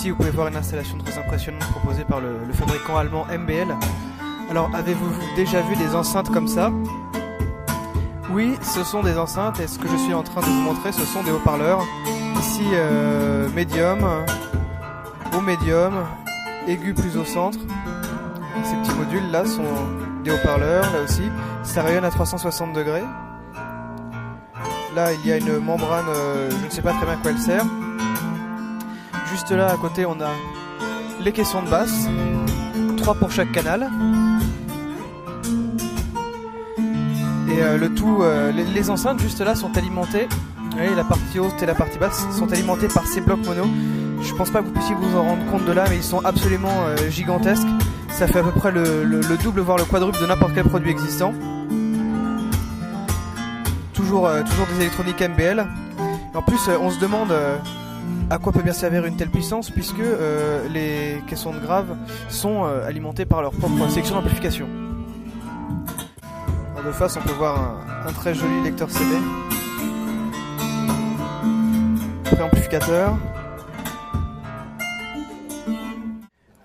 Ici vous pouvez voir une installation très impressionnante proposée par le fabricant allemand MBL. Alors avez-vous déjà vu des enceintes comme ça? Oui, ce sont des enceintes et ce que je suis en train de vous montrer ce sont des haut-parleurs. Ici médium, au médium, aigu plus au centre. Ces petits modules là sont des haut-parleurs, là aussi. Ça rayonne à 360 degrés. Là il y a une membrane, je ne sais pas très bien à quoi elle sert. Juste là à côté on a les caissons de basse, 3 pour chaque canal. Et le tout, les enceintes juste là sont alimentées, vous voyez, la partie haute et la partie basse sont alimentées par ces blocs mono. Je pense pas que vous puissiez vous en rendre compte de là, mais ils sont absolument gigantesques. Ça fait à peu près le double voire le quadruple de n'importe quel produit existant. Toujours des électroniques MBL. Et en plus on se demande à quoi peut bien servir une telle puissance, puisque les caissons de grave sont alimentés par leur propre section d'amplification. De face on peut voir un très joli lecteur CD, préamplificateur.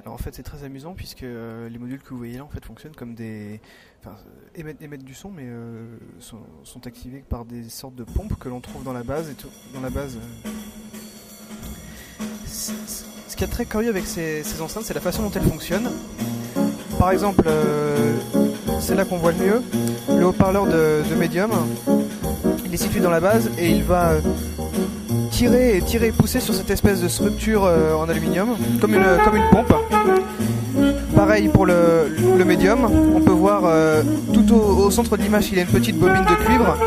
Alors en fait c'est très amusant puisque les modules que vous voyez là en fait fonctionnent comme des... Enfin, émettent du son mais sont activés par des sortes de pompes que l'on trouve dans la base et tout. Dans la base, ce qui est très curieux avec ces enceintes, c'est la façon dont elles fonctionnent. Par exemple, c'est là qu'on voit le mieux. Le haut-parleur de médium, il est situé dans la base et il va tirer et pousser sur cette espèce de structure en aluminium, comme une pompe. Pareil pour le médium, on peut voir tout au centre de l'image il y a une petite bobine de cuivre.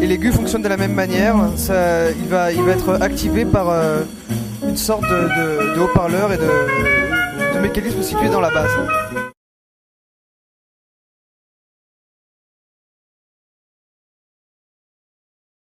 Et l'aigu fonctionne de la même manière, il va être activé par une sorte de haut-parleur et de mécanisme situé dans la base.